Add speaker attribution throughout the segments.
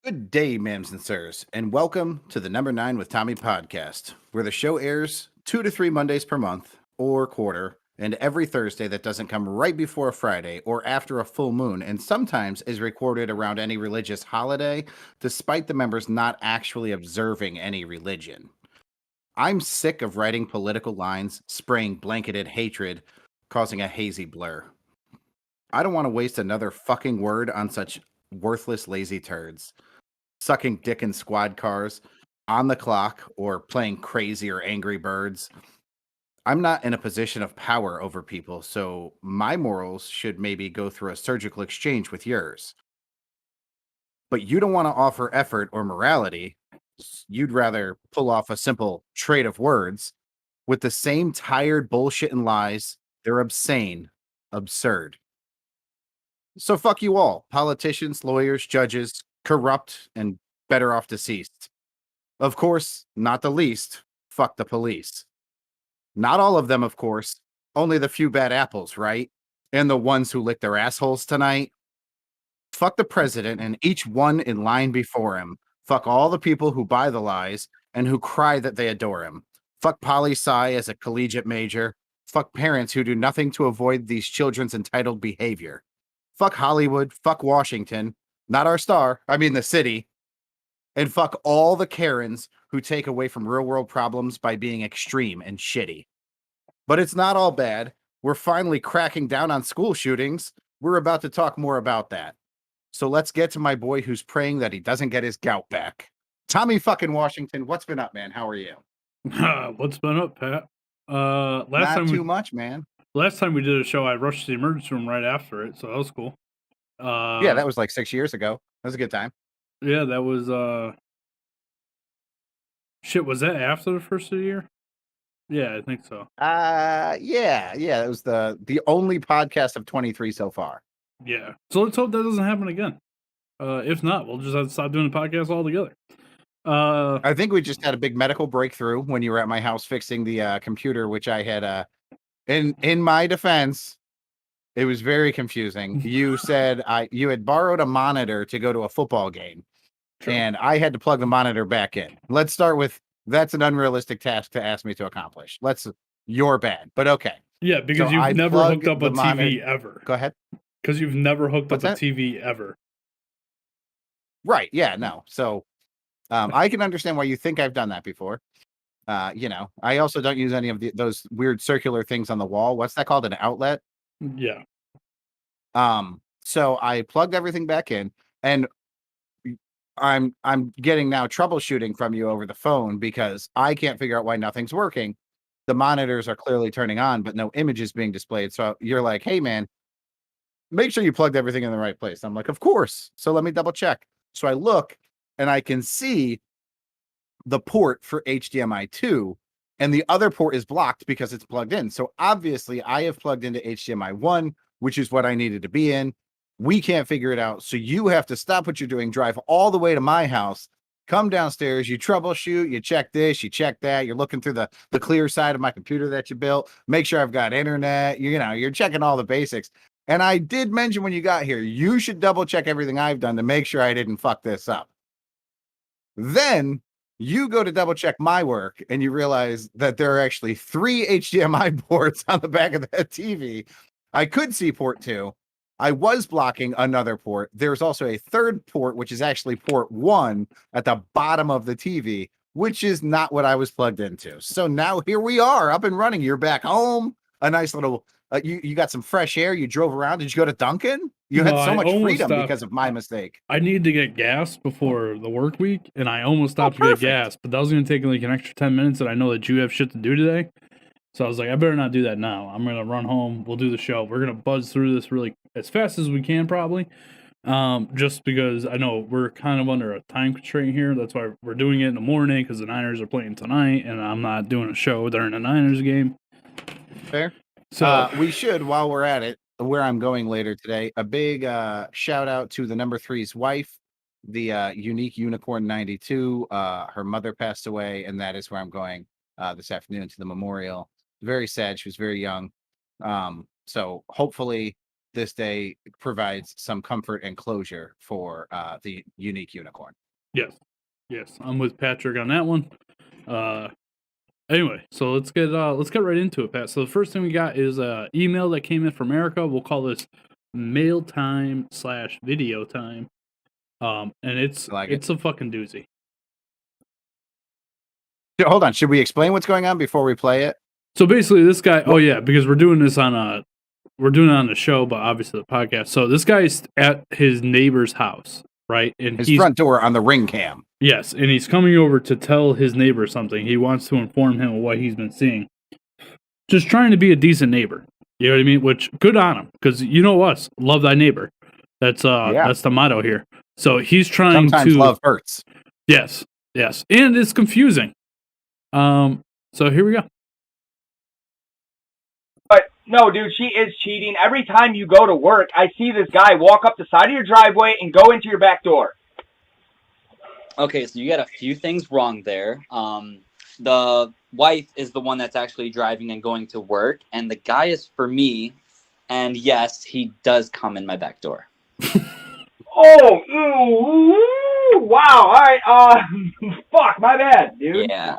Speaker 1: Good day, ma'ams and sirs, and welcome to the Number 9 with Tommy podcast, where the show airs 2 to 3 Mondays per month or quarter, and every Thursday that doesn't come right before a Friday or after a full moon, and sometimes is recorded around any religious holiday, despite the members not actually observing any religion. I'm sick of writing political lines, spraying blanketed hatred, causing a hazy blur. I don't want to waste another fucking word on such worthless, lazy turds sucking dick in squad cars, on the clock, or playing crazy or angry birds. I'm not in a position of power over people, so my morals should maybe go through a surgical exchange with yours. But you don't want to offer effort or morality. You'd rather pull off a simple trade of words with the same tired bullshit and lies. They're obscene, absurd. So fuck you all, politicians, lawyers, judges, corrupt, and better off deceased. Of course, not the least, fuck the police. Not all of them, of course, only the few bad apples, right? And the ones who lick their assholes tonight. Fuck the president and each one in line before him. Fuck all the people who buy the lies and who cry that they adore him. Fuck poli sci as a collegiate major. Fuck parents who do nothing to avoid these children's entitled behavior. Fuck Hollywood. Fuck Washington. Not our star. I mean, the city. And fuck all the Karens who take away from real world problems by being extreme and shitty. But it's not all bad. We're finally cracking down on school shootings. We're about to talk more about that. So let's get to my boy who's praying that he doesn't get his gout back. Tommy fucking Washington, what's been up, man? How are you?
Speaker 2: What's been up, Pat?
Speaker 1: Not too much, man.
Speaker 2: Last time we did a show, I rushed to the emergency room right after it, so that was cool.
Speaker 1: Yeah, that was like 6 years ago. That was a good time.
Speaker 2: Yeah, that was shit. Was that after the first of the year? Yeah, I think so.
Speaker 1: Yeah. It was the only podcast of 23 so far.
Speaker 2: Yeah, so let's hope that doesn't happen again. If not, we'll just have to stop doing the podcast altogether.
Speaker 1: I think we just had a big medical breakthrough when you were at my house fixing the computer, which I had in my defense, it was very confusing. You said you had borrowed a monitor to go to a football game,
Speaker 2: True.
Speaker 1: and I had to plug the monitor back in. Let's start with that's an unrealistic task to ask me to accomplish. You're bad, but okay.
Speaker 2: Yeah, because
Speaker 1: So I
Speaker 2: you've never hooked
Speaker 1: plugged
Speaker 2: up
Speaker 1: the
Speaker 2: a TV
Speaker 1: monitor.
Speaker 2: ever.
Speaker 1: Go ahead.
Speaker 2: Because you've never hooked
Speaker 1: What's
Speaker 2: up a
Speaker 1: that?
Speaker 2: TV ever.
Speaker 1: Right. Yeah. No. So I can understand why you think I've done that before. I also don't use any of those weird circular things on the wall. What's that called? An outlet?
Speaker 2: Yeah.
Speaker 1: So I plugged everything back in, and I'm getting now troubleshooting from you over the phone because I can't figure out why nothing's working. The monitors are clearly turning on, but no images being displayed. So you're like, "Hey, man, make sure you plugged everything in the right place." I'm like, "Of course." So let me double check. So I look, and I can see the port for HDMI 2, and the other port is blocked because it's plugged in. So obviously, I have plugged into HDMI 1, which is what I needed to be in. We can't figure it out. So you have to stop what you're doing, drive all the way to my house, come downstairs, you troubleshoot, you check this, you check that, you're looking through the clear side of my computer that you built, make sure I've got internet, you're checking all the basics. And I did mention when you got here, you should double check everything I've done to make sure I didn't fuck this up. Then you go to double check my work and you realize that there are actually 3 HDMI ports on the back of that TV. I could see port 2. I was blocking another port. There's also a third port, which is actually port 1 at the bottom of the TV, which is not what I was plugged into. So now here we are up and running. You're back home. A nice little, you got some fresh air. You drove around. Did you go to Dunkin'? You
Speaker 2: No,
Speaker 1: had so
Speaker 2: I
Speaker 1: much
Speaker 2: almost
Speaker 1: freedom
Speaker 2: stopped.
Speaker 1: because of my mistake.
Speaker 2: I needed to get gas before the work week, and I almost
Speaker 1: Oh,
Speaker 2: stopped to get
Speaker 1: perfect.
Speaker 2: gas, but that was going to take like an extra 10 minutes, and I know that you have shit to do today. So I was like, I better not do that now. I'm going to run home. We'll do the show. We're going to buzz through this really as fast as we can, probably. Just because I know we're kind of under a time constraint here. That's why we're doing it in the morning because the Niners are playing tonight, and I'm not doing a show during the Niners game.
Speaker 1: Fair.
Speaker 2: So
Speaker 1: We should, while we're at it, where I'm going later today, a big shout out to the number 3's wife, the unique unicorn 92. Her mother passed away, and that is where I'm going this afternoon to the memorial. Very sad. She was very young. So hopefully this day provides some comfort and closure for the unique unicorn.
Speaker 2: Yes. Yes. I'm with Patrick on that one. Anyway, so let's get right into it, Pat. So the first thing we got is a email that came in from Erica. We'll call this mail time / video time. And it's
Speaker 1: I like it.
Speaker 2: a fucking doozy.
Speaker 1: Hold on. Should we explain what's going on before we play it?
Speaker 2: So basically, this guy. Oh yeah, because we're doing it on the show, but obviously the podcast. So this guy's at his neighbor's house, right? And
Speaker 1: His front door on the ring cam.
Speaker 2: Yes, and he's coming over to tell his neighbor something. He wants to inform him of what he's been seeing. Just trying to be a decent neighbor. You know what I mean? Which, good on him, because you know us, love thy neighbor. That's the motto here. So he's trying
Speaker 1: Sometimes
Speaker 2: to
Speaker 1: love hurts.
Speaker 2: Yes, and it's confusing. So here we go.
Speaker 3: But no, dude, she is cheating. Every time you go to work, I see this guy walk up the side of your driveway and go into your back door.
Speaker 4: Okay, so you got a few things wrong there. The wife is the one that's actually driving and going to work, and the guy is for me. And yes, he does come in my back door.
Speaker 3: Oh, wow. All right. Fuck, my bad, dude.
Speaker 4: Yeah.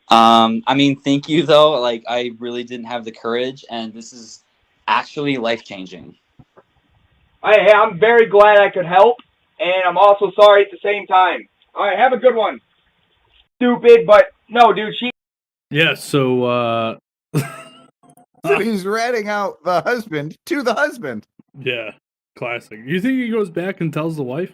Speaker 4: I mean, thank you though. Like, I really didn't have the courage, and this is actually life-changing.
Speaker 3: Hey, I'm very glad I could help, and I'm also sorry at the same time. All right, have a good one. Stupid, but no, dude, she...
Speaker 2: Yeah, so,
Speaker 1: So he's ratting out the husband to the husband.
Speaker 2: Yeah, classic. You think he goes back and tells the wife?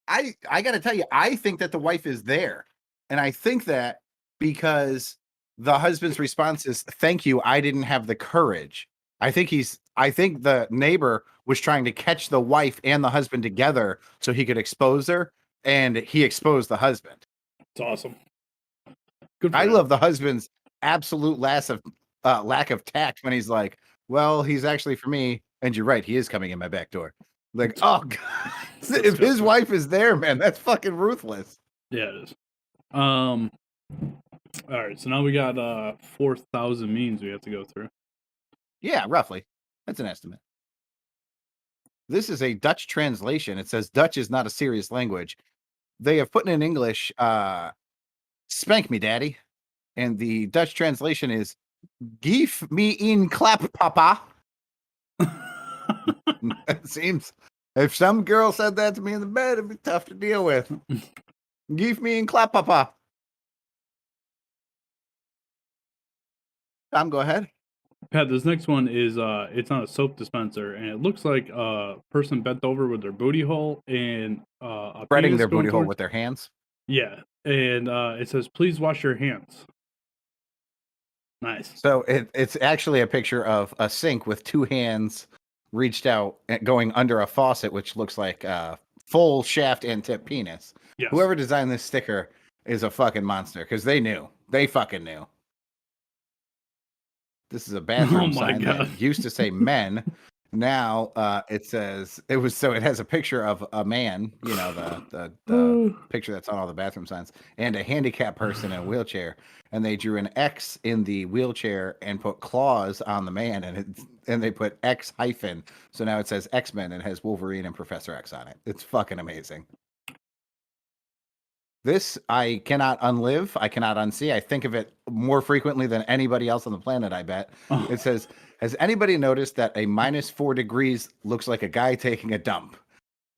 Speaker 1: I got to tell you, I think that the wife is there. And I think that because the husband's response is, thank you, I didn't have the courage. I think the neighbor was trying to catch the wife and the husband together so he could expose her, and he exposed the husband.
Speaker 2: It's awesome. Good for
Speaker 1: I
Speaker 2: him.
Speaker 1: love the husband's absolute lack of tact when he's like, well, he's actually for me. And you're right, he is coming in my back door. Like, oh, God. If his wife is there, man, that's fucking ruthless.
Speaker 2: Yeah, it is. All right, so now we got 4,000 memes we have to go through.
Speaker 1: Yeah, roughly. That's an estimate. This is a Dutch translation. It says Dutch is not a serious language. They have put in English, spank me, daddy. And the Dutch translation is, geef me in clap, papa. It seems if some girl said that to me in the bed, it'd be tough to deal with. Geef me in clap, papa. Tom, go ahead.
Speaker 2: Pat, this next one is it's on a soap dispenser, and it looks like a person bent over with their booty hole and a
Speaker 1: Spreading
Speaker 2: penis
Speaker 1: their
Speaker 2: going
Speaker 1: booty hole
Speaker 2: towards-
Speaker 1: with their hands.
Speaker 2: Yeah, and it says, "Please wash your hands." Nice.
Speaker 1: So it's actually a picture of a sink with two hands reached out and going under a faucet, which looks like a full shaft and tip penis.
Speaker 2: Yes.
Speaker 1: Whoever designed this sticker is a fucking monster because they knew. They fucking knew. This is a bathroom sign that used to say men. Now it says it has a picture of a man, you know, the picture that's on all the bathroom signs, and a handicapped person in a wheelchair. And they drew an X in the wheelchair and put claws on the man, and they put X hyphen. So now it says X-Men and has Wolverine and Professor X on it. It's fucking amazing. This I cannot unlive. I cannot unsee. I think of it more frequently than anybody else on the planet, I bet.
Speaker 2: Oh.
Speaker 1: It says, has anybody noticed that a -4 degrees looks like a guy taking a dump?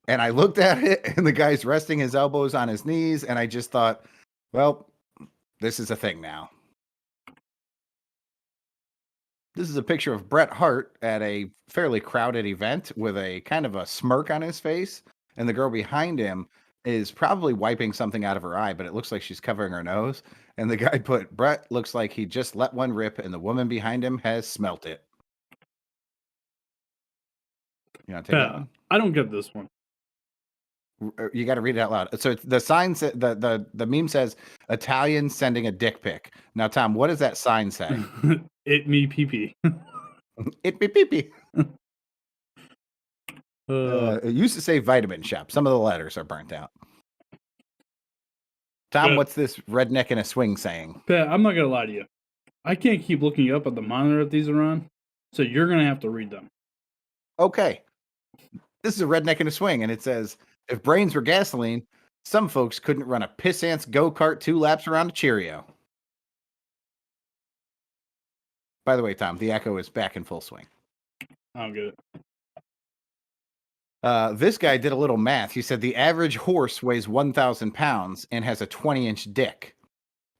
Speaker 1: And I looked at it, and the guy's resting his elbows on his knees, and I just thought, well, this is a thing now. This is a picture of Bret Hart at a fairly crowded event with a kind of a smirk on his face, and the girl behind him is probably wiping something out of her eye, but it looks like she's covering her nose. And the guy put, Bret looks like he just let one rip, and the woman behind him has smelt it. You want to take that one?
Speaker 2: I don't get this one.
Speaker 1: You got to read it out loud. So the sign said the meme says Italian sending a dick pic. Now, Tom, what does that sign say?
Speaker 2: It me pee pee.
Speaker 1: It be pee pee. It used to say vitamin shop. Some of the letters are burnt out. Tom, what's this redneck in a swing saying?
Speaker 2: Pat, I'm not gonna lie to you. I can't keep looking up at the monitor that these are on, so you're gonna have to read them.
Speaker 1: Okay. This is a redneck in a swing, and it says, if brains were gasoline, some folks couldn't run a pissant's go-kart 2 laps around a Cheerio. By the way, Tom, the echo is back in full swing.
Speaker 2: I don't get it.
Speaker 1: This guy did a little math. He said the average horse weighs 1,000 pounds and has a 20-inch dick.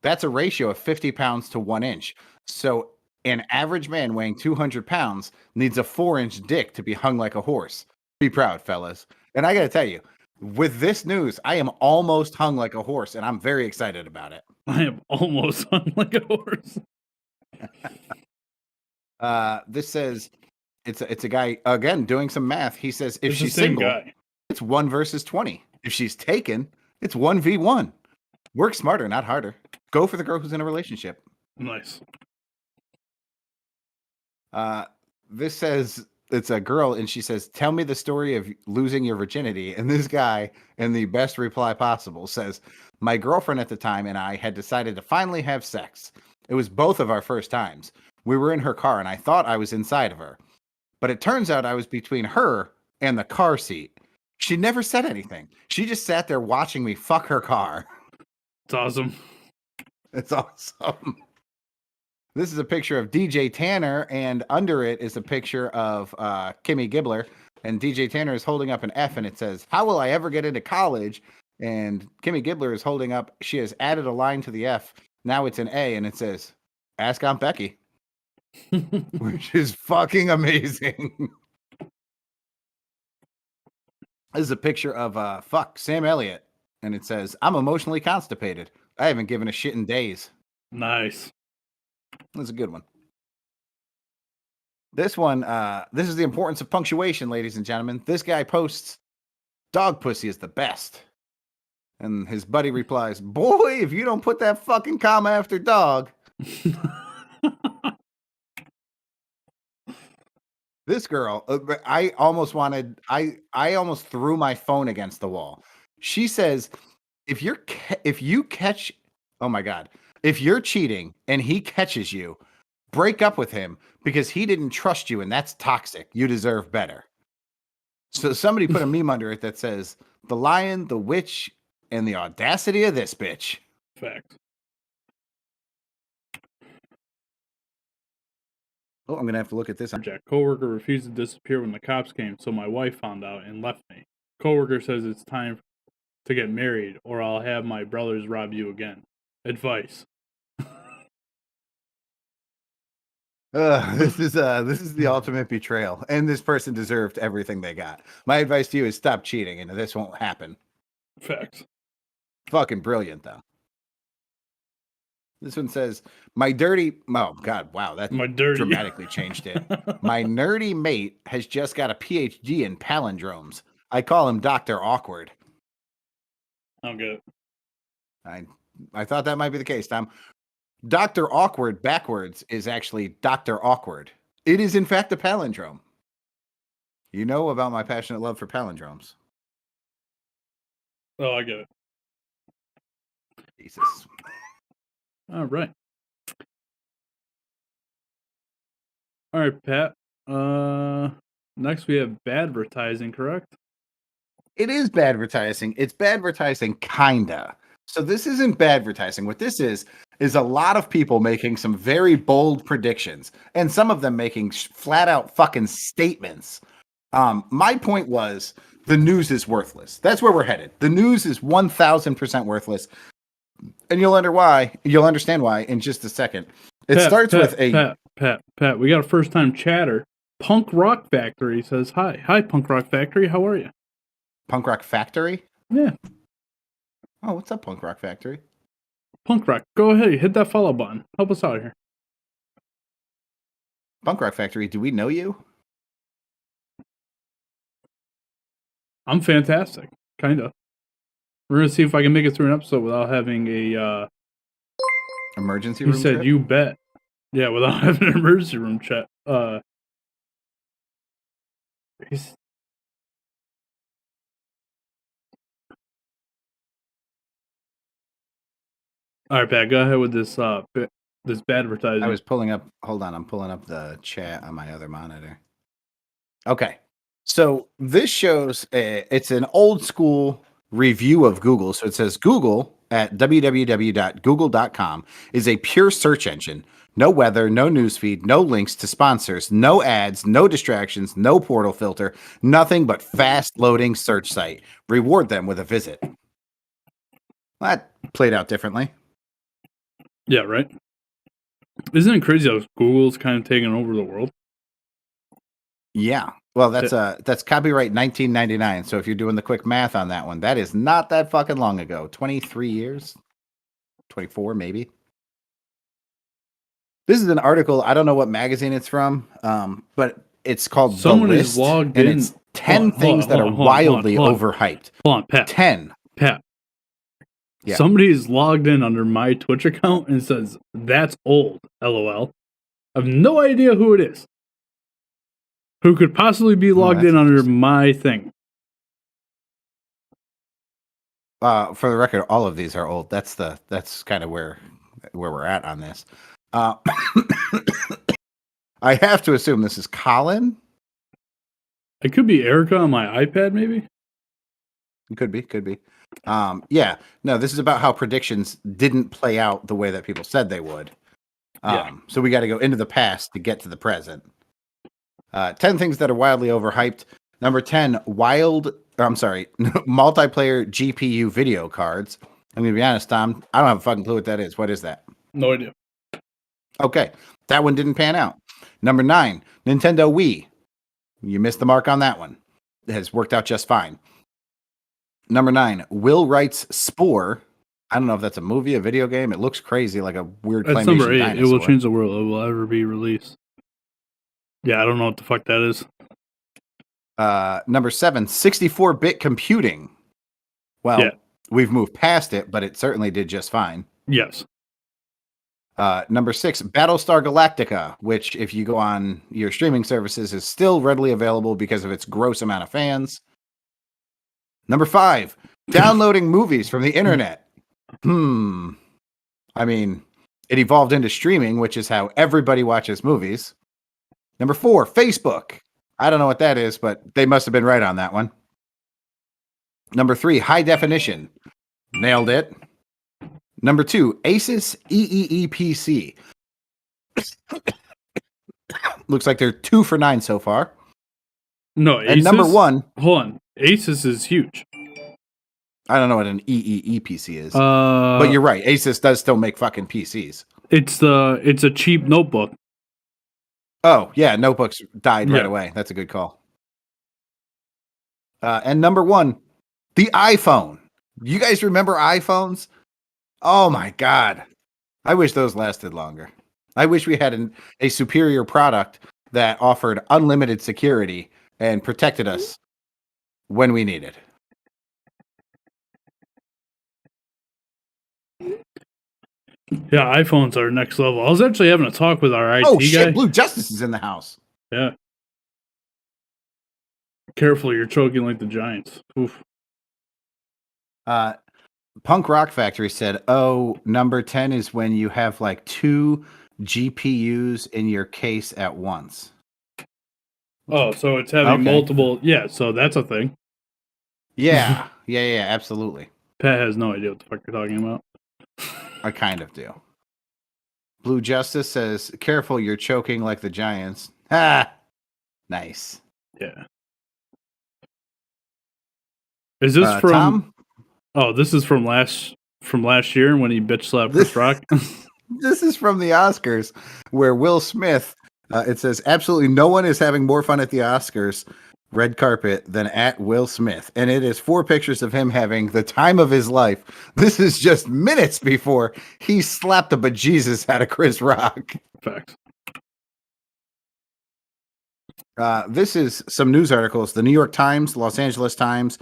Speaker 1: That's a ratio of 50 pounds to 1 inch. So an average man weighing 200 pounds needs a 4-inch dick to be hung like a horse. Be proud, fellas. And I got to tell you, with this news, I am almost hung like a horse, and I'm very excited about it.
Speaker 2: I am almost hung like a horse.
Speaker 1: This says it's a guy again doing some math. He says if
Speaker 2: It's the
Speaker 1: she's
Speaker 2: same
Speaker 1: single,
Speaker 2: guy.
Speaker 1: it's 1 versus 20. If she's taken, it's 1v1. Work smarter, not harder. Go for the girl who's in a relationship.
Speaker 2: Nice.
Speaker 1: This says it's a girl, and she says, "Tell me the story of losing your virginity." And this guy, in the best reply possible, says, "My girlfriend at the time and I had decided to finally have sex. It was both of our first times. We were in her car, and I thought I was inside of her. But it turns out I was between her and the car seat. She never said anything. She just sat there watching me fuck her car."
Speaker 2: It's awesome.
Speaker 1: It's awesome. This is a picture of DJ Tanner, and under it is a picture of Kimmy Gibbler. And DJ Tanner is holding up an F, and it says, "How will I ever get into college?" And Kimmy Gibbler is holding up, she has added a line to the F. Now it's an A, and it says, "Ask Aunt Becky," which is fucking amazing. This is a picture of Sam Elliott, and it says, "I'm emotionally constipated. I haven't given a shit in days."
Speaker 2: Nice.
Speaker 1: That's a good one. This one, this is the importance of punctuation, ladies and gentlemen. This guy posts, "Dog pussy is the best." And his buddy replies, "Boy, if you don't put that fucking comma after dog." This girl, I almost threw my phone against the wall. She says, if you catch, oh my God, if you're cheating and he catches you, break up with him because he didn't trust you, and that's toxic. You deserve better. So somebody put a meme under it that says, "The lion, the witch, and the audacity of this bitch."
Speaker 2: Fact.
Speaker 1: Oh, I'm gonna have to look at this.
Speaker 2: Jack, coworker refused to disappear when the cops came, so my wife found out and left me. Coworker says it's time to get married, or I'll have my brothers rob you again. Advice.
Speaker 1: This is the ultimate betrayal, and this person deserved everything they got. My advice to you is stop cheating, and this won't happen.
Speaker 2: Fact.
Speaker 1: Fucking brilliant, though. This one says, "My dirty..." Oh, God, wow, that dramatically changed it. "My nerdy mate has just got a PhD in palindromes. I call him Dr. Awkward."
Speaker 2: I'm good.
Speaker 1: I thought that might be the case, Tom. Dr. Awkward backwards is actually Dr. Awkward. It is, in fact, a palindrome. You know about my passionate love for palindromes.
Speaker 2: Oh, I get it.
Speaker 1: Jesus.
Speaker 2: All right. All right, Pat. Next we have badvertising, correct?
Speaker 1: It is badvertising. It's badvertising, kinda. So this isn't badvertising. What this is a lot of people making some very bold predictions, and some of them making flat out fucking statements. My point was, the news is worthless. That's where we're headed. The news is 1,000% worthless. And you'll understand why in just a second.
Speaker 2: Pat, we got a first time chatter. Punk Rock Factory says hi. Hi, Punk Rock Factory. How are you?
Speaker 1: Punk Rock Factory?
Speaker 2: Yeah.
Speaker 1: Oh, what's up, Punk Rock Factory?
Speaker 2: Punk Rock, go ahead. Hit that follow button. Help us out here.
Speaker 1: Punk Rock Factory, do we know you?
Speaker 2: I'm fantastic. Kinda. We're going to see if I can make it through an episode without having a...
Speaker 1: emergency room
Speaker 2: He said,
Speaker 1: trip?
Speaker 2: "You bet." Yeah, without having an emergency room chat. He's... All right, Pat, go ahead with this this bad advertising.
Speaker 1: I was pulling up... Hold on, I'm pulling up the chat on my other monitor. Okay. So this shows it's an old school review of Google. So it says Google at www.google.com is a pure search engine. No weather, no newsfeed, no links to sponsors, no ads, no distractions, no portal filter, nothing but fast loading search site. Reward them with a visit. That played out differently.
Speaker 2: Yeah, right. Isn't it crazy how Google's kind of taking over the world?
Speaker 1: Yeah. Well, that's copyright 1999. So if you're doing the quick math on that one, that is not that fucking long ago. 23 years, 24 maybe. This is an article. I don't know what magazine it's from, but it's called
Speaker 2: Someone
Speaker 1: The
Speaker 2: is
Speaker 1: List,
Speaker 2: logged
Speaker 1: and
Speaker 2: in.
Speaker 1: it's 10 things that are wildly overhyped.
Speaker 2: Hold on, Pat.
Speaker 1: 10.
Speaker 2: Pat.
Speaker 1: Yeah.
Speaker 2: Somebody is logged in under my Twitch account and says, "That's old, LOL." I have no idea who it is. Who could possibly be logged in under my thing?
Speaker 1: For the record, all of these are old. That's kind of where we're at on this. I have to assume this is Colin.
Speaker 2: It could be Erica on my iPad, maybe.
Speaker 1: Could be. Yeah. No, this is about how predictions didn't play out the way that people said they would. So we got to go into the past to get to the present. 10 things that are wildly overhyped. Number 10, multiplayer GPU video cards. I'm going to be honest, Tom. I don't have a fucking clue what that is. What is that?
Speaker 2: No idea.
Speaker 1: Okay. That one didn't pan out. Number 9, Nintendo Wii. You missed the mark on that one. It has worked out just fine. Number 9, Will Wright's Spore. I don't know if that's a movie, a video game. It looks crazy, like a weird
Speaker 2: That's
Speaker 1: claymation
Speaker 2: number 8.
Speaker 1: dinosaur.
Speaker 2: It will change the world. It will ever be released. Yeah, I don't know what the fuck that is.
Speaker 1: Number 7, 64-bit computing. Well, we've moved past it, but it certainly did just fine.
Speaker 2: Yes.
Speaker 1: Number 6, Battlestar Galactica, which, if you go on your streaming services, is still readily available because of its gross amount of fans. Number 5, downloading movies from the internet. I mean, it evolved into streaming, which is how everybody watches movies. Number 4, Facebook. I don't know what that is, but they must have been right on that one. Number 3, high definition. Nailed it. Number 2, Asus EEE PC. Looks like they're 2 for 9 so far.
Speaker 2: No, Asus,
Speaker 1: and number 1.
Speaker 2: Hold on. Asus is huge.
Speaker 1: I don't know what an EEE PC is. But you're right. Asus does still make fucking PCs.
Speaker 2: It's a cheap notebook.
Speaker 1: Oh, yeah. Notebooks died right away. That's a good call. And number 1, the iPhone. You guys remember iPhones? Oh, my God. I wish those lasted longer. I wish we had a superior product that offered unlimited security and protected us when we needed.
Speaker 2: Yeah, iPhones are next level. I was actually having a talk with our IT
Speaker 1: oh, shit,
Speaker 2: guy.
Speaker 1: Blue Justice is in the house.
Speaker 2: Yeah. Careful, you're choking like the Giants. Oof.
Speaker 1: Punk Rock Factory said, oh, number 10 is when you have like 2 GPUs in your case at once.
Speaker 2: Oh, so it's having multiple. Yeah, so that's a thing.
Speaker 1: Yeah. yeah, absolutely.
Speaker 2: Pat has no idea what the fuck you're talking about.
Speaker 1: I kind of do. Blue Justice says, careful, you're choking like the Giants. Ah, nice.
Speaker 2: Yeah. Is this from
Speaker 1: Tom?
Speaker 2: Oh, this is from last year when he bitch slapped Chris Rock.
Speaker 1: This is from the Oscars, where Will Smith. It says absolutely no one is having more fun at the Oscars red carpet than at Will Smith, and it is 4 pictures of him having the time of his life. This is just minutes before he slapped the bejesus out of Chris Rock.
Speaker 2: Facts.
Speaker 1: This is some news articles: the New York Times, Los Angeles Times,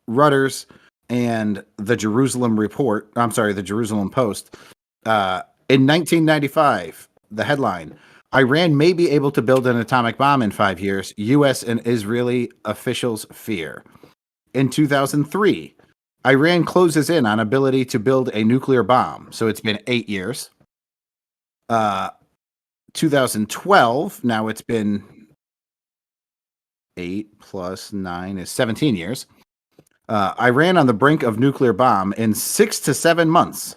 Speaker 1: Reuters, and the Jerusalem Report. I'm sorry, the Jerusalem Post. In 1995, the headline: Iran may be able to build an atomic bomb in 5 years. U.S. and Israeli officials fear. In 2003, Iran closes in on ability to build a nuclear bomb. So it's been 8 years. 2012, now it's been 8 plus 9 is 17 years. Iran on the brink of nuclear bomb in 6 to 7 months.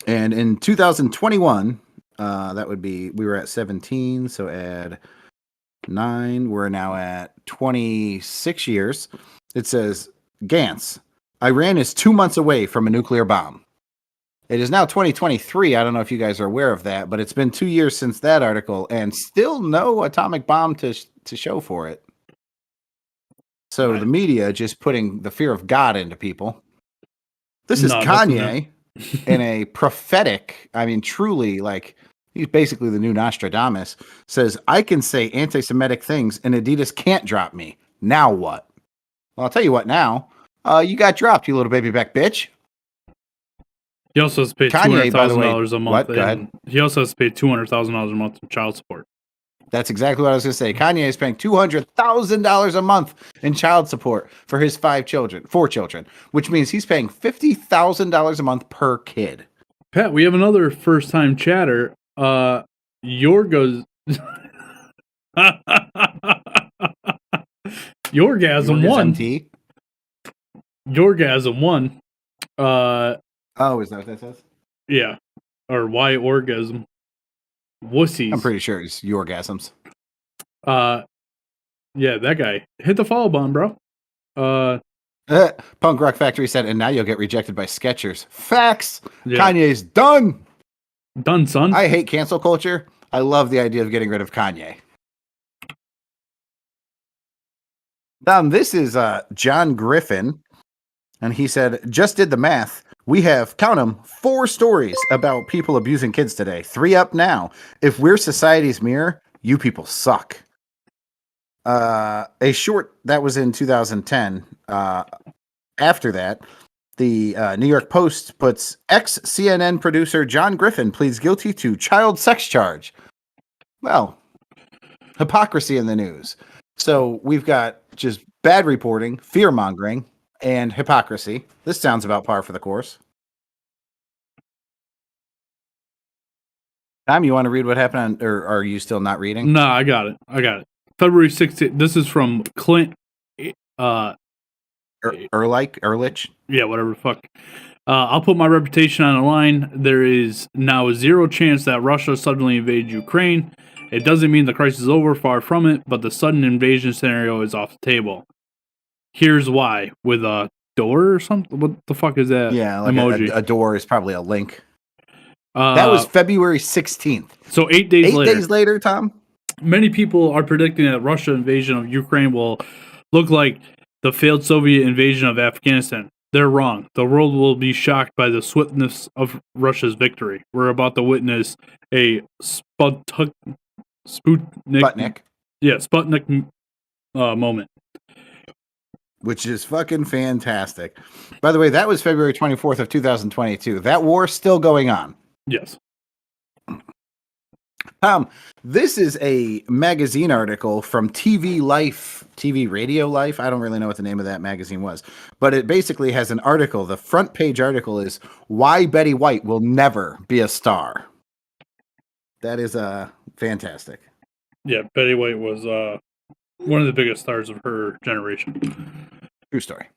Speaker 1: And in 2021, that would be, we were at 17, so add 9. We're now at 26 years. It says, Gantz, Iran is 2 months away from a nuclear bomb. It is now 2023. I don't know if you guys are aware of that, but it's been 2 years since that article and still no atomic bomb to show for it. So
Speaker 2: Right.
Speaker 1: the media just putting the fear of God into people. This is
Speaker 2: No, that's
Speaker 1: Kanye in a prophetic, I mean, truly, like, he's basically the new Nostradamus, says, I can say anti-Semitic things and Adidas can't drop me. Now what? Well, I'll tell you what now. You got dropped, you little baby back bitch.
Speaker 2: He also has to pay
Speaker 1: Kanye, by the way-
Speaker 2: $200,000 a month.
Speaker 1: what? Go ahead.
Speaker 2: He also has to pay $200,000 a month in child support.
Speaker 1: That's exactly what I was going to say. Kanye is paying $200,000 a month in child support for his 4 children, which means he's paying $50,000 a month per kid.
Speaker 2: Pat, we have another first-time chatter. Yorgos... Yorgasm won.
Speaker 1: MT?
Speaker 2: Yorgasm won.
Speaker 1: Oh, is that what that says?
Speaker 2: Yeah. Or why orgasm? Wussies.
Speaker 1: I'm pretty sure it's orgasms.
Speaker 2: Yeah, that guy. Hit the follow button, bro.
Speaker 1: Punk Rock Factory said, and now you'll get rejected by Skechers. Facts.
Speaker 2: Yeah.
Speaker 1: Kanye's done.
Speaker 2: Done, son.
Speaker 1: I hate cancel culture. I love the idea of getting rid of Kanye. This is John Griffin, and he said, just did the math. We have, count them, 4 stories about people abusing kids today. 3 up now. If we're society's mirror, you people suck. A short, that was in 2010. After that, the New York Post puts ex-CNN producer John Griffin pleads guilty to child sex charge. Well, hypocrisy in the news. So we've got just bad reporting, fear-mongering, and hypocrisy. This sounds about par for the course. Tom, you want to read what happened, or are you still not reading?
Speaker 2: No, I got it. February 16th. This is from Clint.
Speaker 1: Ehrlich?
Speaker 2: Yeah, whatever the fuck. I'll put my reputation on the line. There is now a 0 chance that Russia suddenly invades Ukraine. It doesn't mean the crisis is over, far from it, but the sudden invasion scenario is off the table. Here's why. With a door or something? What the fuck is that?
Speaker 1: Yeah, like
Speaker 2: emoji.
Speaker 1: a door is probably a link. That was February 16th.
Speaker 2: So 8 days
Speaker 1: 8
Speaker 2: later.
Speaker 1: days later, Tom?
Speaker 2: Many people are predicting that Russia's invasion of Ukraine will look like the failed Soviet invasion of Afghanistan. They're wrong. The world will be shocked by the swiftness of Russia's victory. We're about to witness a Sputnik. Yeah, Sputnik moment.
Speaker 1: Which is fucking fantastic. By the way, that was February 24th of 2022. That war's still going on.
Speaker 2: Yes.
Speaker 1: This is a magazine article from TV Radio Life. I don't really know what the name of that magazine was, but it basically has an article. The front page article is Why Betty White Will Never Be a Star. That is fantastic.
Speaker 2: Yeah, Betty White was one of the biggest stars of her generation.
Speaker 1: True story.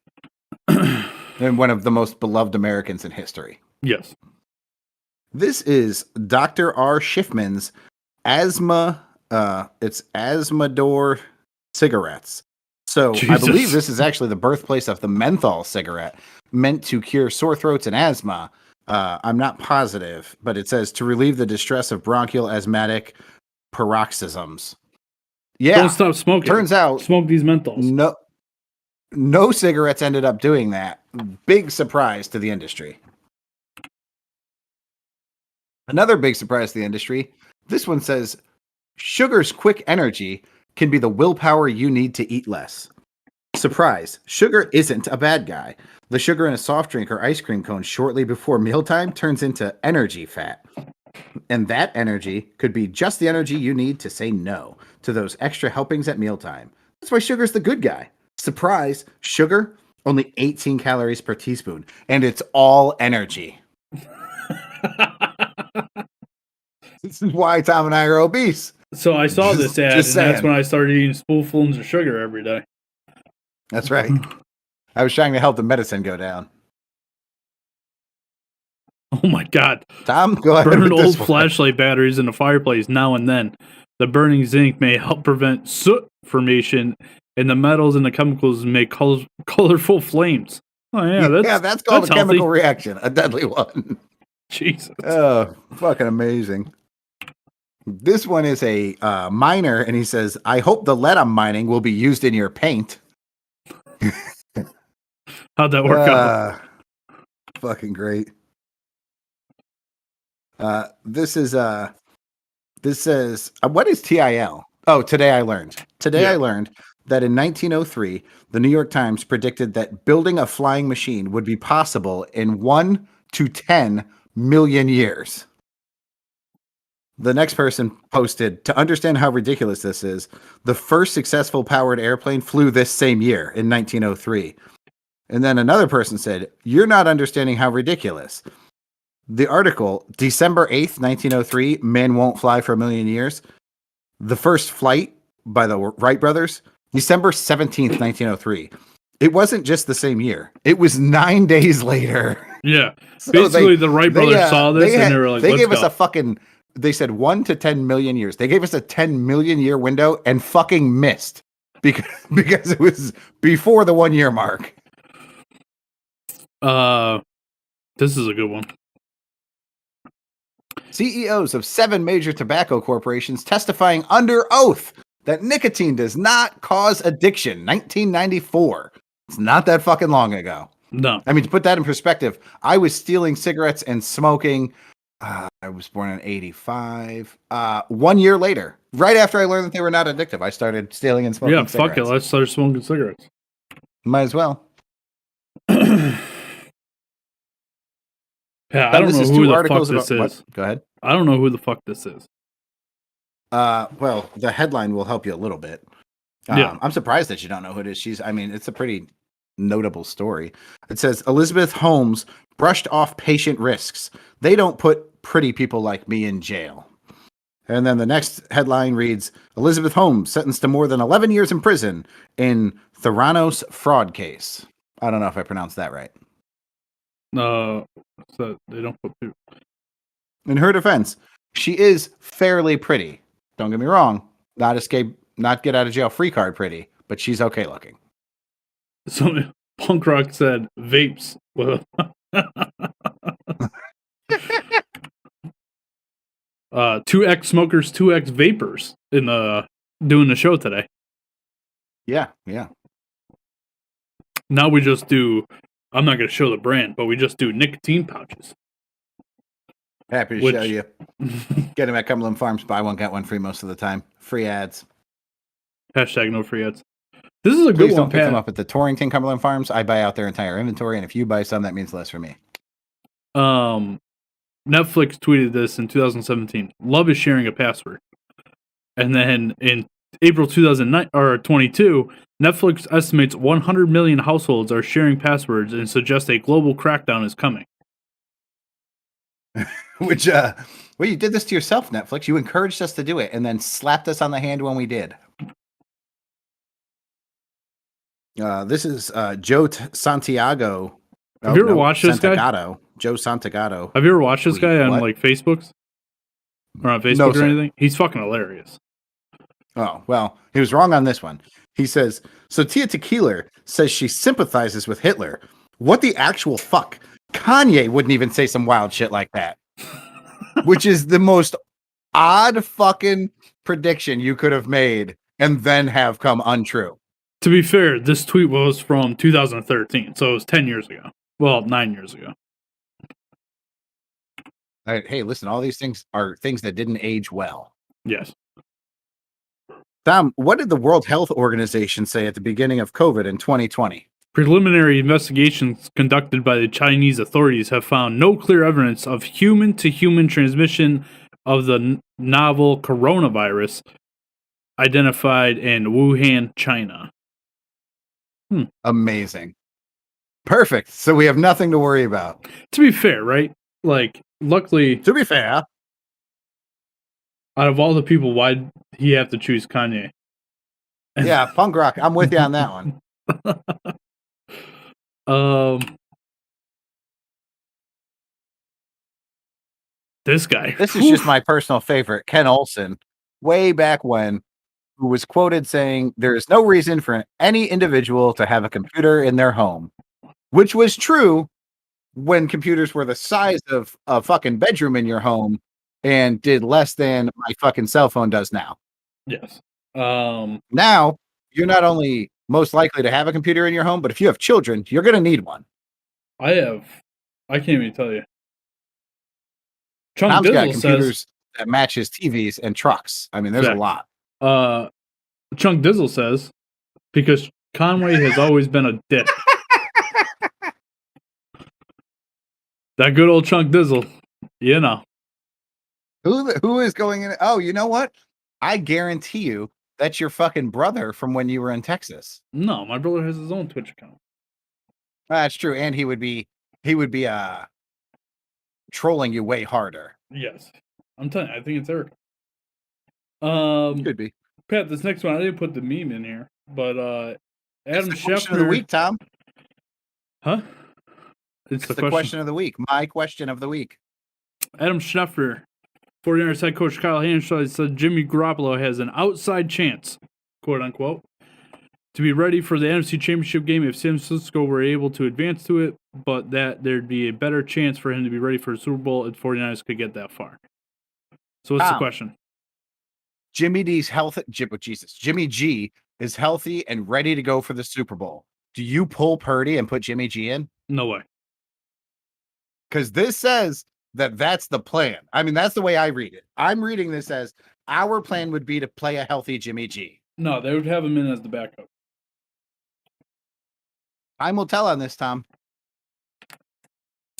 Speaker 1: And one of the most beloved Americans in history.
Speaker 2: Yes.
Speaker 1: This is Dr. R. Schiffman's asthma. It's Asthmador cigarettes. So
Speaker 2: Jesus.
Speaker 1: I believe this is actually the birthplace of the menthol cigarette, meant to cure sore throats and asthma. I'm not positive, but it says to relieve the distress of bronchial asthmatic paroxysms. Yeah.
Speaker 2: Don't stop smoking.
Speaker 1: Turns out
Speaker 2: Smoke these menthols.
Speaker 1: No cigarettes ended up doing that. Big surprise to the industry. Another big surprise to the industry. This one says, sugar's quick energy can be the willpower you need to eat less. Surprise, sugar isn't a bad guy. The sugar in a soft drink or ice cream cone shortly before mealtime turns into energy fat. And that energy could be just the energy you need to say no to those extra helpings at mealtime. That's why sugar's the good guy. Surprise, sugar, only 18 calories per teaspoon, and it's all energy. This is why Tom and I are obese.
Speaker 2: So I saw this ad, and
Speaker 1: Just
Speaker 2: that's
Speaker 1: saying.
Speaker 2: when I started eating spoonfuls of sugar every day.
Speaker 1: That's right. I was trying to help the medicine go down.
Speaker 2: Oh my god.
Speaker 1: Tom, go ahead
Speaker 2: Burn
Speaker 1: with this
Speaker 2: old
Speaker 1: one.
Speaker 2: flashlight batteries in the fireplace now and then. The burning zinc may help prevent soot formation, and the metals and the chemicals make colorful flames. Oh yeah,
Speaker 1: that's called a
Speaker 2: healthy.
Speaker 1: chemical reaction, a deadly one.
Speaker 2: Jesus.
Speaker 1: Oh, fucking amazing. This one is a miner, and he says, I hope the lead I'm mining will be used in your paint.
Speaker 2: How'd that work out?
Speaker 1: Fucking great. This says, what is TIL? Oh, today I learned. I learned that in 1903, the New York Times predicted that building a flying machine would be possible in 1 to 10 million years. The next person posted, to understand how ridiculous this is, the first successful powered airplane flew this same year in 1903. And then another person said, you're not understanding how ridiculous. The article, December 8th, 1903, Man Won't Fly for a Million Years. The first flight by the Wright brothers, December 17th, 1903. It wasn't just the same year. It was 9 days later.
Speaker 2: Yeah.
Speaker 1: So
Speaker 2: basically, the Wright brothers saw this and they were like,
Speaker 1: they
Speaker 2: let's
Speaker 1: gave
Speaker 2: go.
Speaker 1: us a fucking, they said 1 to 10 million years. They gave us a 10 million year window and fucking missed because it was before the 1 year mark.
Speaker 2: This is a good one.
Speaker 1: CEOs of 7 major tobacco corporations testifying under oath that nicotine does not cause addiction. 1994. It's not that fucking long ago.
Speaker 2: No.
Speaker 1: I mean, to put that in perspective, I was stealing cigarettes and smoking. I was born in 85. 1 year later, right after I learned that they were not addictive, I started stealing and smoking cigarettes.
Speaker 2: Fuck it. Let's start smoking cigarettes.
Speaker 1: Might as well.
Speaker 2: Yeah, I don't know who the fuck this is.
Speaker 1: What? Go ahead.
Speaker 2: I don't know who the fuck this is.
Speaker 1: Well, the headline will help you a little bit.
Speaker 2: Yeah.
Speaker 1: I'm surprised that you don't know who it is. It's a pretty notable story. It says, Elizabeth Holmes brushed off patient risks. They don't put pretty people like me in jail. And then the next headline reads, Elizabeth Holmes sentenced to more than 11 years in prison in Theranos fraud case. I don't know if I pronounced that right.
Speaker 2: So they don't put people.
Speaker 1: In her defense, she is fairly pretty. Don't get me wrong. Not get out of jail free card pretty, but she's okay looking.
Speaker 2: So Punk Rock said vapes. Well, 2X smokers, 2X vapors in doing the show today.
Speaker 1: Yeah.
Speaker 2: Now we just do, I'm not going to show the brand, but we just do nicotine pouches.
Speaker 1: Happy to show you. Get them at Cumberland Farms. Buy one, get one free most of the time. Free ads.
Speaker 2: Hashtag no free ads. This is a good
Speaker 1: Please
Speaker 2: one,
Speaker 1: don't pick
Speaker 2: Pat.
Speaker 1: them up at the Torrington Cumberland Farms. I buy out their entire inventory, and if you buy some, that means less for me.
Speaker 2: Netflix tweeted this in 2017. Love is sharing a password. And then in April 2022, Netflix estimates 100 million households are sharing passwords and suggests a global crackdown is coming.
Speaker 1: Which, well, you did this to yourself, Netflix. You encouraged us to do it and then slapped us on the hand when we did. This is Joe Santiago.
Speaker 2: Have you ever watched this guy?
Speaker 1: Joe Santagato.
Speaker 2: Have you ever watched this guy on like Facebooks? Or on Facebook or anything? He's fucking hilarious.
Speaker 1: Oh, well, he was wrong on this one. He says, so Tia Tequila says she sympathizes with Hitler. What the actual fuck? Kanye wouldn't even say some wild shit like that. Which is the most odd fucking prediction you could have made and then have come untrue.
Speaker 2: To be fair, this tweet was from 2013, so it was 10 years ago. Well, 9 years ago.
Speaker 1: Hey, listen, all these things are things that didn't age well.
Speaker 2: Yes.
Speaker 1: Tom, what did the World Health Organization say at the beginning of COVID in 2020?
Speaker 2: Preliminary investigations conducted by the Chinese authorities have found no clear evidence of human-to-human transmission of the novel coronavirus identified in Wuhan, China.
Speaker 1: Amazing. Perfect. So we have nothing to worry about.
Speaker 2: To be fair, right? Like, luckily...
Speaker 1: To be fair.
Speaker 2: Out of all the people, why'd he have to choose Kanye?
Speaker 1: Yeah, punk rock. I'm with you on that one.
Speaker 2: This guy.
Speaker 1: This is just my personal favorite, Ken Olsen, way back when, who was quoted saying, "There is no reason for any individual to have a computer in their home," which was true when computers were the size of a fucking bedroom in your home and did less than my fucking cell phone does now.
Speaker 2: Yes.
Speaker 1: Now, you're not only most likely to have a computer in your home, but if you have children, you're going to need one.
Speaker 2: I can't even tell you. Chunk
Speaker 1: Tom's got
Speaker 2: Dizzle
Speaker 1: computers
Speaker 2: says
Speaker 1: that matches TVs and trucks. I mean, there's a
Speaker 2: Fact.
Speaker 1: lot.
Speaker 2: Chunk Dizzle says because Conway has always been a dick. That good old Chunk Dizzle, you know.
Speaker 1: Who is going in? Oh, you know what? I guarantee you that's your fucking brother from when you were in Texas.
Speaker 2: No, my brother has his own Twitch account.
Speaker 1: That's true, and he would be trolling you way harder.
Speaker 2: Yes, I'm telling you, I think it's Eric.
Speaker 1: Could be.
Speaker 2: Pat, this next one I didn't put the meme in here, but Adam
Speaker 1: It's the question
Speaker 2: Schefter
Speaker 1: of the week, Tom.
Speaker 2: Huh?
Speaker 1: It's the question of the week. My question of the week.
Speaker 2: Adam Schefter, 49ers head coach Kyle Hanshaw said Jimmy Garoppolo has an outside chance, quote unquote, to be ready for the NFC Championship game if San Francisco were able to advance to it, but that there'd be a better chance for him to be ready for the Super Bowl if 49ers could get that far. So what's the question?
Speaker 1: Jimmy G is healthy and ready to go for the Super Bowl. Do you pull Purdy and put Jimmy G in?
Speaker 2: No way.
Speaker 1: Because this says that's the plan. I mean, that's the way I read it. I'm reading this as our plan would be to play a healthy Jimmy G.
Speaker 2: No, they would have him in as the backup.
Speaker 1: Time will tell on this, Tom.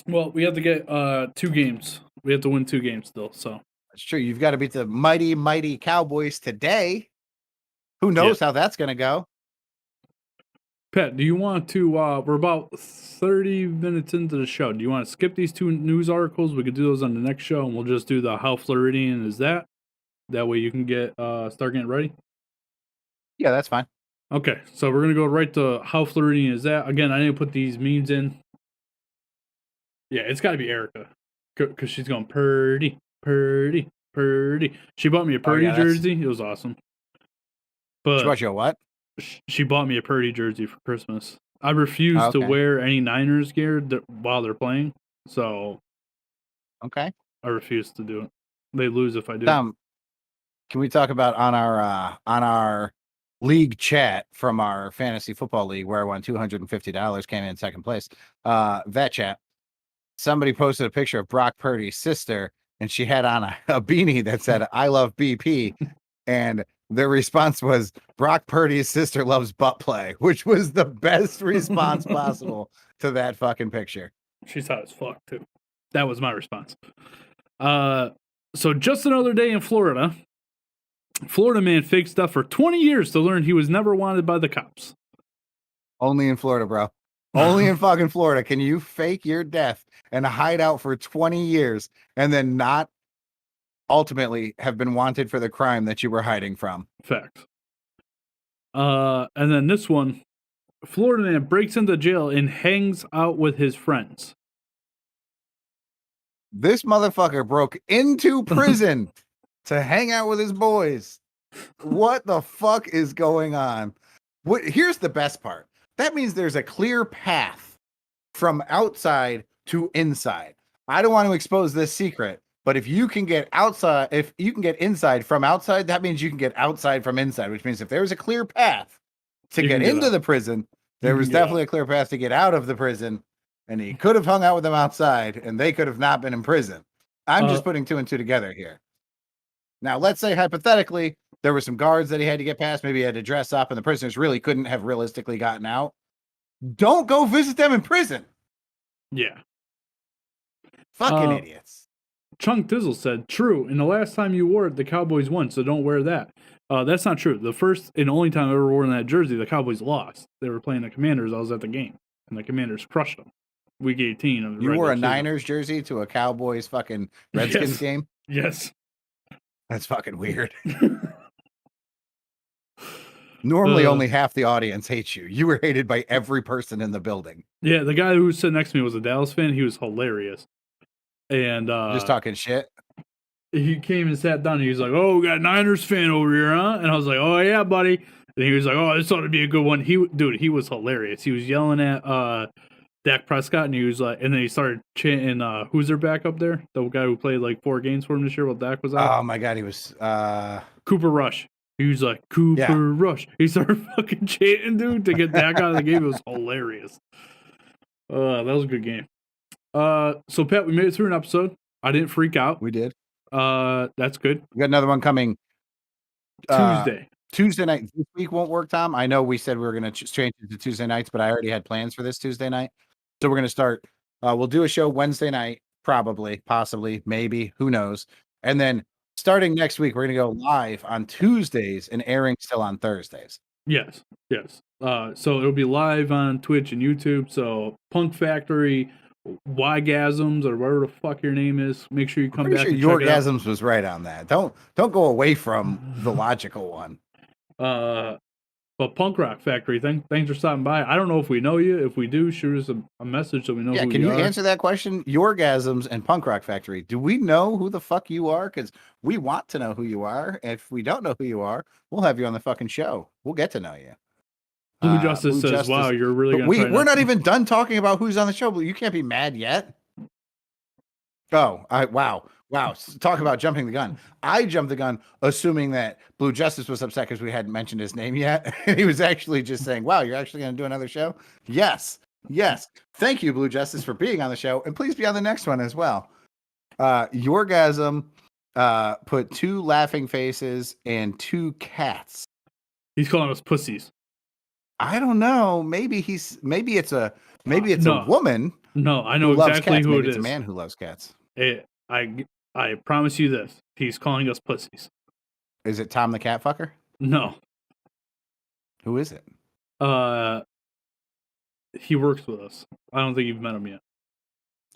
Speaker 2: Well, we have to get 2 games. We have to win 2 games still, so.
Speaker 1: That's true. You've got to beat the mighty, mighty Cowboys today. Who knows how that's going to go?
Speaker 2: Pat, do you want to, we're about 30 minutes into the show. Do you want to skip these 2 news articles? We could do those on the next show, and we'll just do the how Floridian is that. That way you can get, start getting ready.
Speaker 1: Yeah, that's fine.
Speaker 2: Okay, so we're going to go right to how Floridian is that. Again, I didn't put these memes in. Yeah, it's got to be Erica. Because she's going, Purdy, Purdy, Purdy. She bought me a Purdy jersey. It was awesome. But
Speaker 1: she bought you a what?
Speaker 2: She bought me a Purdy jersey for Christmas. I refuse to wear any Niners gear while they're playing. So,
Speaker 1: okay,
Speaker 2: I refuse to do it. They lose if I do.
Speaker 1: Tom, can we talk about on our league chat from our fantasy football league where I won $250, came in second place? That chat. Somebody posted a picture of Brock Purdy's sister, and she had on a beanie that said "I love BP," and the response was Brock Purdy's sister loves butt play, which was the best response possible to that fucking picture.
Speaker 2: She's hot as fuck too. That was my response. So just another day in Florida. Florida man faked stuff for 20 years to learn he was never wanted by the cops.
Speaker 1: Only in Florida, bro. Only in fucking Florida can you fake your death and hide out for 20 years and then not ultimately have been wanted for the crime that you were hiding from.
Speaker 2: Fact. And then this one, Florida man breaks into jail and hangs out with his friends.
Speaker 1: This motherfucker broke into prison to hang out with his boys. What the fuck is going on? Here's the best part. That means there's a clear path from outside to inside. I don't want to expose this secret, but if you can get outside, if you can get inside from outside, that means you can get outside from inside, which means if there's a clear path to get into the prison, there was definitely a clear path to get out of the prison, and he could have hung out with them outside, and they could have not been in prison. I'm just putting 2 and 2 together here. Now, let's say hypothetically, there were some guards that he had to get past. Maybe he had to dress up, and the prisoners really couldn't have realistically gotten out. Don't go visit them in prison.
Speaker 2: Yeah.
Speaker 1: Fucking idiots.
Speaker 2: Chunk Dizzle said, true. And the last time you wore it, the Cowboys won, so don't wear that. That's not true. The first and only time I ever wore that jersey, the Cowboys lost. They were playing the Commanders. I was at the game, and the Commanders crushed them. Week 18 of the
Speaker 1: You wore a
Speaker 2: season.
Speaker 1: Niners jersey to a Cowboys fucking Redskins game?
Speaker 2: Yes.
Speaker 1: That's fucking weird. Normally, only half the audience hates you. You were hated by every person in the building.
Speaker 2: Yeah, the guy who was sitting next to me was a Dallas fan. He was hilarious. And
Speaker 1: Just talking shit.
Speaker 2: he came and sat down and he was like, "Oh, we got a Niners fan over here, huh?" And I was like, "Oh yeah, buddy." And he was like, "Oh, this ought to be a good one." He was hilarious. He was yelling at Dak Prescott, and he was like, and then he started chanting, "Who's their backup there?" The guy who played like 4 games for him this year while Dak was out.
Speaker 1: Oh my god, he was
Speaker 2: Cooper Rush. He was like, Cooper Rush. He started fucking chanting, dude, to get Dak out of the game. It was hilarious. That was a good game. So Pat, we made it through an episode. I didn't freak out.
Speaker 1: We did.
Speaker 2: That's good.
Speaker 1: We got another one coming Tuesday night. This week won't work, Tom. I know we said we were going to change it to Tuesday nights, but I already had plans for this Tuesday night. So we're going to start. We'll do a show Wednesday night, probably, possibly, maybe, who knows. And then starting next week, we're going to go live on Tuesdays and airing still on Thursdays.
Speaker 2: Yes. So it'll be live on Twitch and YouTube. So Punk Factory, Ygasms, or whatever the fuck your name is. Make sure you come back.
Speaker 1: Sure,
Speaker 2: and
Speaker 1: your
Speaker 2: check it out.
Speaker 1: Ygasms was right on that. Don't go away from the logical one.
Speaker 2: But Punk Rock Factory, thanks for stopping by. I don't know if we know you. If we do, shoot us a message so we know who you are.
Speaker 1: Can you answer that question? Yorgasms and Punk Rock Factory. Do we know who the fuck you are? Because we want to know who you are. If we don't know who you are, we'll have you on the fucking show. We'll get to know you.
Speaker 2: Blue Justice says, "Wow, you're really going to."
Speaker 1: We're not even done talking about who's on the show. But you can't be mad yet. Oh, wow. Talk about jumping the gun. I jumped the gun, assuming that Blue Justice was upset because we hadn't mentioned his name yet. He was actually just saying, "Wow, you're actually going to do another show?" Yes. Thank you, Blue Justice, for being on the show, and please be on the next one as well. Yorgasm put 2 laughing faces and 2 cats.
Speaker 2: He's calling us pussies.
Speaker 1: I don't know. Maybe it's a woman.
Speaker 2: No, I know exactly who it is.
Speaker 1: It's a man who loves cats.
Speaker 2: I promise you this. He's calling us pussies.
Speaker 1: Is it Tom the cat fucker?
Speaker 2: No.
Speaker 1: Who is it?
Speaker 2: He works with us. I don't think you've met him yet.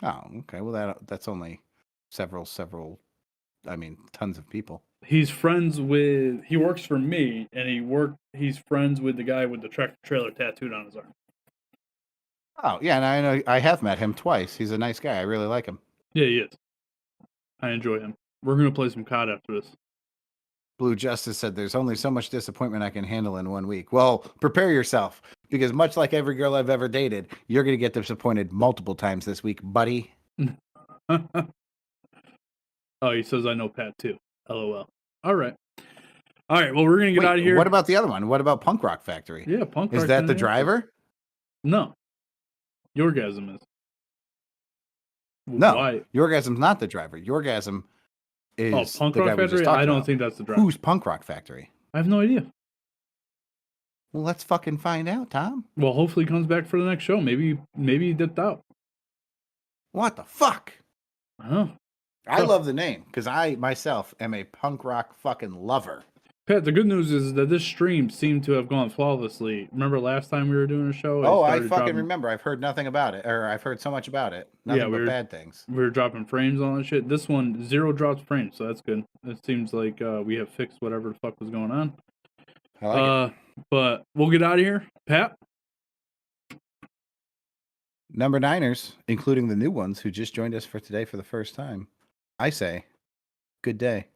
Speaker 1: Oh, okay. Well, that's only several. I mean, tons of people.
Speaker 2: He's friends with. He works for me, and he's friends with the guy with the tractor trailer tattooed on his arm.
Speaker 1: Oh yeah, and I know I have met him twice. He's a nice guy. I really like him.
Speaker 2: Yeah, he is. I enjoy him. We're gonna play some COD after this.
Speaker 1: Blue Justice said, "There's only so much disappointment I can handle in 1 week." Well, prepare yourself, because much like every girl I've ever dated, you're gonna get disappointed multiple times this week, buddy.
Speaker 2: Oh, he says I know Pat too. LOL. All right. Well, we're gonna get out of here.
Speaker 1: What about the other one? What about Punk Rock Factory?
Speaker 2: Yeah, Punk Rock.
Speaker 1: Is that the driver?
Speaker 2: No. Yorgasm is.
Speaker 1: No.
Speaker 2: Why?
Speaker 1: Yorgasm's not the driver. Yorgasm is
Speaker 2: Punk
Speaker 1: the guy
Speaker 2: Rock
Speaker 1: we just
Speaker 2: Factory?
Speaker 1: talked
Speaker 2: I don't
Speaker 1: about.
Speaker 2: think that's the driver.
Speaker 1: Who's Punk Rock Factory?
Speaker 2: I have no idea.
Speaker 1: Well, let's fucking find out, Tom.
Speaker 2: Well, hopefully he comes back for the next show. Maybe he dipped out.
Speaker 1: What the fuck?
Speaker 2: I don't know.
Speaker 1: I love the name because I myself am a punk rock fucking lover.
Speaker 2: Pat, the good news is that this stream seemed to have gone flawlessly. Remember last time we were doing a show?
Speaker 1: I fucking remember. I've heard nothing about it, or I've heard so much about it. Nothing but bad things.
Speaker 2: We were dropping frames on that shit. This one, 0 drops frames, so that's good. It seems like we have fixed whatever the fuck was going on.
Speaker 1: I like it.
Speaker 2: But we'll get out of here. Pat?
Speaker 1: Number 9ers, including the new ones who just joined us for today for the first time, I say, good day.